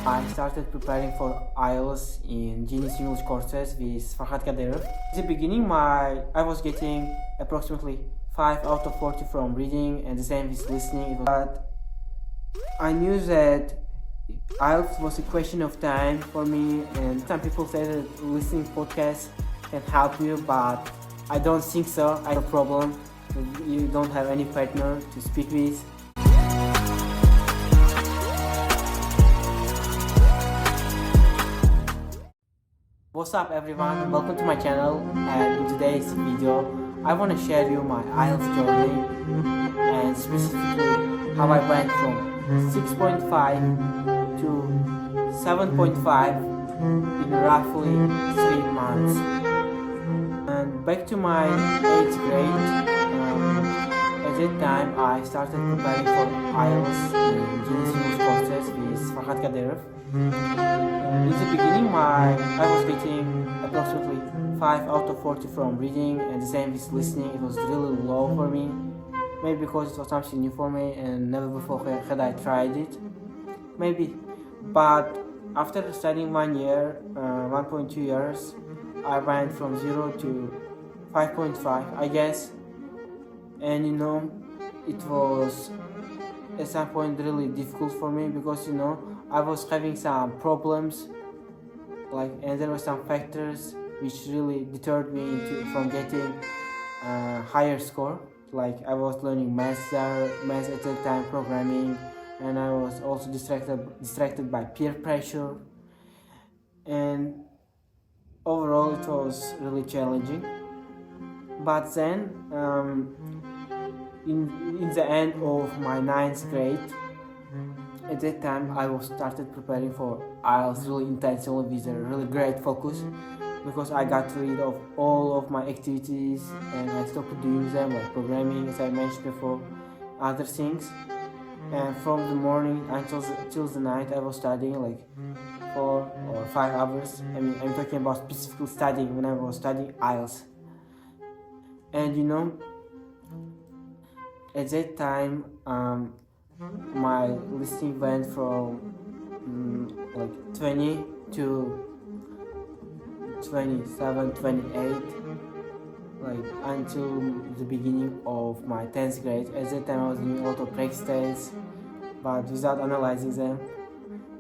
I started preparing for IELTS in Genius English courses with Farhat Kaderov. In the beginning, I was getting approximately 5 out of 40 from reading and the same with listening. But I knew that IELTS was a question of time for me, and some people say that listening podcasts can help you, but I don't think so. I have a problem. You don't have any partner to speak with. What's up everyone, welcome to my channel, and in today's video I want to share you my IELTS journey and specifically how I went from 6.5 to 7.5 in roughly 3 months. And back to my 8th grade, at that time I started preparing for IELTS in Genius English courses with Farhat Kaderov. In the beginning, I was getting approximately 5 out of 40 from reading and the same with listening. It was really low for me, maybe because it was something new for me and never before had I tried it, maybe. But after studying 1 year, 1.2 years, I went from 0 to 5.5, I guess. And it was at some point really difficult for me because I was having some problems, and there were some factors which really deterred me from getting a higher score. Like I was learning math at that time, programming, and I was also distracted by peer pressure, and overall it was really challenging. But then in the end of my 9th grade, at that time I was started preparing for IELTS really intensely with a really great focus, because I got rid of all of my activities and I stopped doing them, like programming, as I mentioned before, other things. And from the morning until the night I was studying like 4 or 5 hours. I'm talking about specifically studying when I was studying IELTS. And at that time my listening went from 20 to 27, 28, until the beginning of my 10th grade. At that time I was doing a lot of practice tests, but without analyzing them,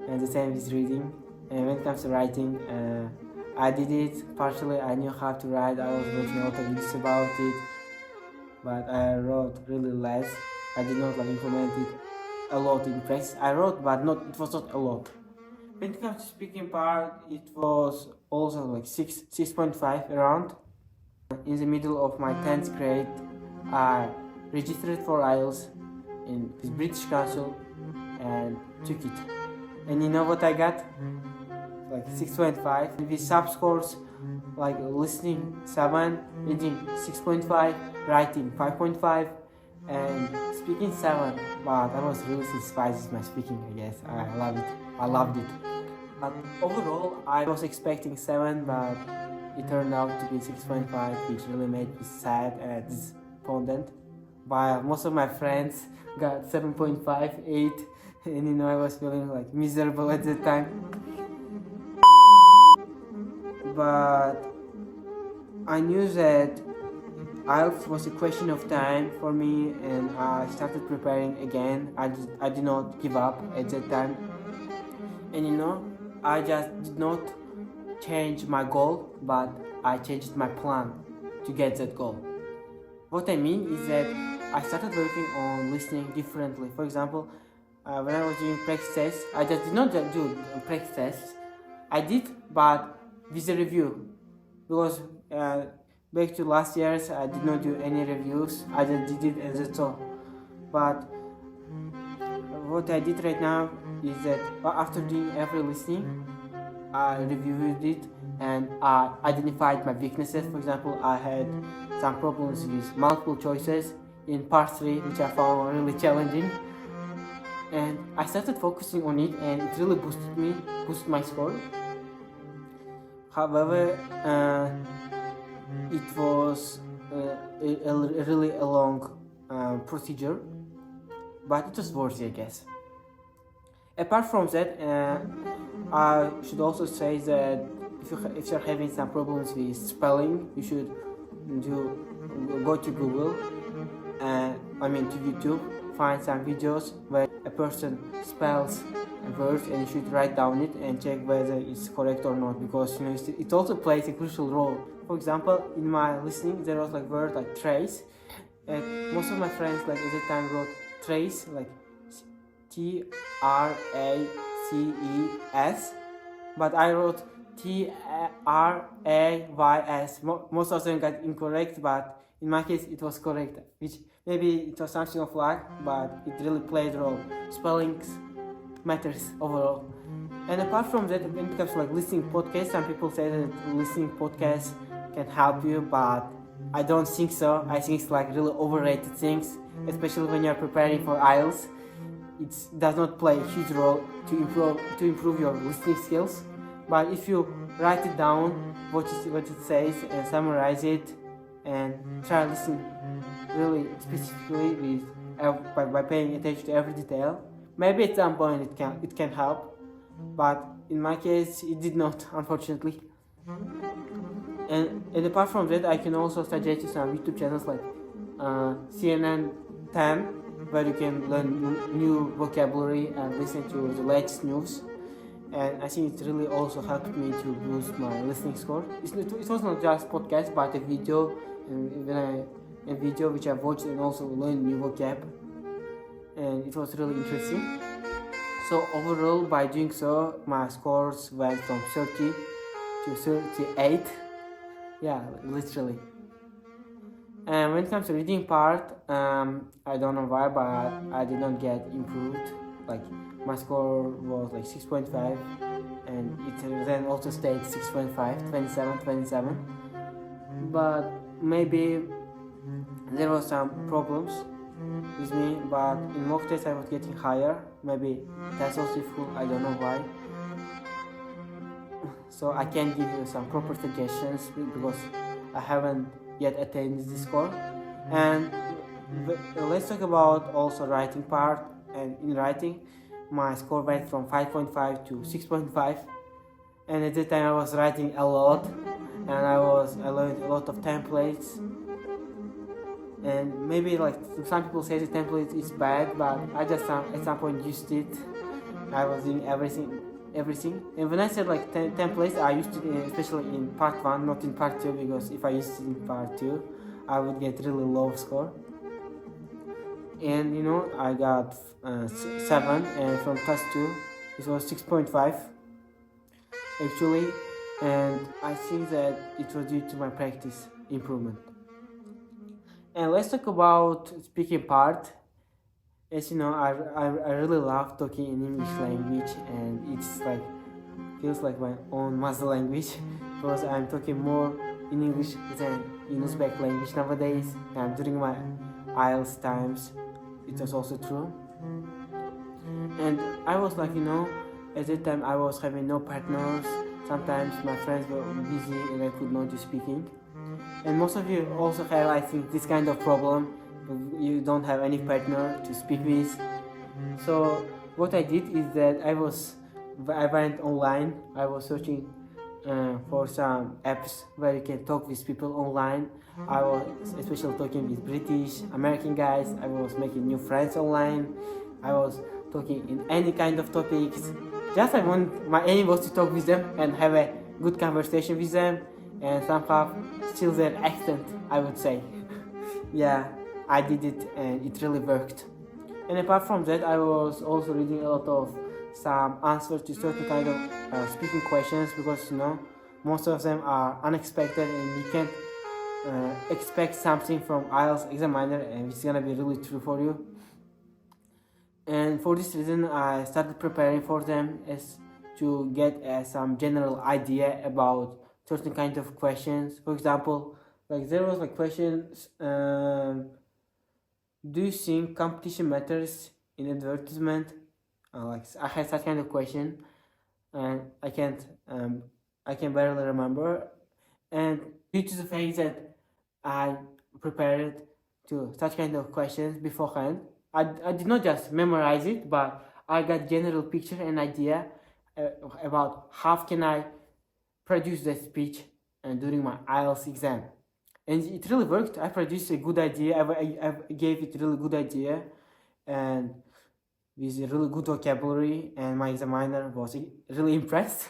and the same with reading. And when it comes to writing, I did it partially. I knew how to write. I was watching a lot of videos about it, but I wrote really less. I did not implement it a lot in practice. I wrote, but it was not a lot. When it comes to speaking part, it was also 6.5 around. In the middle of my 10th grade, I registered for IELTS in the British Council and took it. And you know what I got? 6.5 with sub-scores listening 7, reading 6.5, writing 5.5, and speaking 7. But I was really satisfied with my speaking, I guess. I loved it. But overall, I was expecting 7, but it turned out to be 6.5, which really made me sad and disappointed. But most of my friends got 7.5, 8, and I was feeling miserable at that time. But I knew that IELTS was a question of time for me, and I started preparing again. I did not give up at that time. And I just did not change my goal, but I changed my plan to get that goal. What I mean is that I started working on listening differently. For example, when I was doing practice tests, I just did not do practice tests. I did, but with a review, because back to last year's I did not do any reviews. I just did it as a all. But what I did right now is that after doing every listening, I reviewed it and I identified my weaknesses. For example, I had some problems with multiple choices in part 3, which I found really challenging, and I started focusing on it, and it really boosted my score. However, it was really a long procedure, but it was worth it, I guess. Apart from that, I should also say that if you're having some problems with spelling, you should go to Google and to YouTube, find some videos where a person spells a word, and you should write down it and check whether it's correct or not, because it also plays a crucial role. For example, in my listening there was like word like trace, and most of my friends like at the time wrote trace like Traces, but I wrote Trays. Most of them got incorrect, but in my case it was correct, which maybe it was something of luck, but it really played a role. Spellings matters overall. And apart from that, when it comes to like listening podcasts, some people say that listening podcasts can help you, but I don't think so. I think it's like really overrated things, especially when you're preparing for IELTS. It does not play a huge role to improve your listening skills. But if you write it down, what it says, and summarize it, and try listening really specifically by paying attention to every detail, maybe at some point it can help. But in my case, it did not, unfortunately. And apart from that, I can also suggest you some YouTube channels like CNN 10, where you can learn new vocabulary and listen to the latest news. And I think it really also helped me to boost my listening score. It was not just podcast, but a video, and even a video which I watched and also learned new vocab. And it was really interesting. So overall, by doing so, my scores went from 30 to 38. Yeah, literally. And when it comes to reading part, I don't know why, but I did not get improved. Like my score was like 6.5, and it then also stayed 6.5, 27. But maybe there was some problems with me, but in mock tests I was getting higher. Maybe that's also full, I don't know why. So I can't give you some proper suggestions because I haven't yet attained this score. And let's talk about also writing part. And in writing, my score went from 5.5 to 6.5. And at the time I was writing a lot, and I learned a lot of templates. And maybe like some people say the template is bad, but I just at some point used it. I was doing everything. And when I said like templates, I used it especially in part 1, not in part 2, because if I used it in part 2, I would get really low score. And I got 7, and from class 2 it was 6.5 actually, and I think that it was due to my practice improvement. And let's talk about speaking part. As you know, I really love talking in English language, and it's like feels like my own mother language because I'm talking more in English than in Uzbek language nowadays. And during my IELTS times, it was also true. And I was like, at that time I was having no partners. Sometimes my friends were busy and I could not do speaking. And most of you also have, I think, this kind of problem. You don't have any partner to speak with. So what I did is that I went online. I was searching for some apps where you can talk with people online. I was especially talking with British, American guys. I was making new friends online. I was talking in any kind of topics. My aim was to talk with them and have a good conversation with them, and somehow steal their accent, I would say. Yeah, I did it and it really worked. And apart from that, I was also reading a lot of some answers to certain kind of speaking questions, because most of them are unexpected and you can't expect something from IELTS examiner, and it's gonna be really true for you. And for this reason, I started preparing for them as to get some general idea about certain kind of questions. For example, like there was like questions, do you think competition matters in advertisement? Like I had such kind of question, and I can barely remember. And due to the fact that I prepared to such kind of questions beforehand, I did not just memorize it, but I got general picture and idea about how can I produce that speech during my IELTS exam. And it really worked. I produced a good idea. I gave it really good idea, and with a really good vocabulary, and my examiner was really impressed.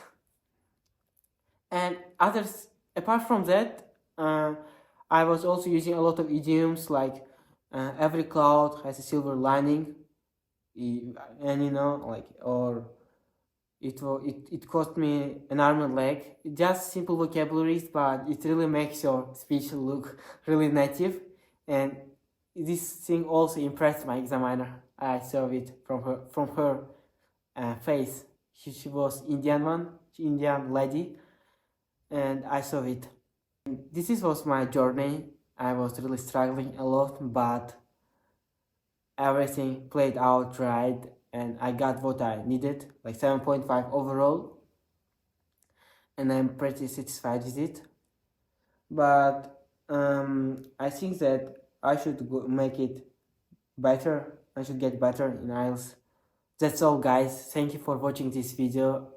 And others, apart from that, I was also using a lot of idioms like every cloud has a silver lining, and you know, like, or it cost me an arm and leg. Just simple vocabularies, but it really makes your speech look really native. And this thing also impressed my examiner. I saw it from her face. She was Indian lady, and I saw it. This was my journey. I was really struggling a lot, but everything played out right, and I got what I needed, like 7.5 overall, and I'm pretty satisfied with it. But I think that I should make it better. I should get better in IELTS. That's all, guys. Thank you for watching this video,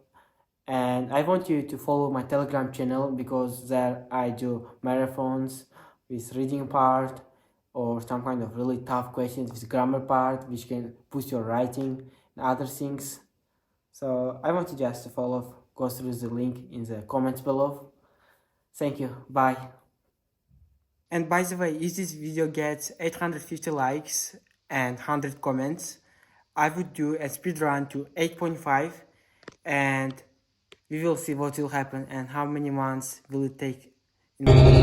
and I want you to follow my Telegram channel, because there I do marathons with reading part, or some kind of really tough questions with grammar part, which can boost your writing and other things. So I want you just to follow. Go through the link in the comments below. Thank you. Bye. And by the way, if this video gets 850 likes and 100 comments, I would do a speedrun to 8.5, and we will see what will happen and how many months will it take. You know.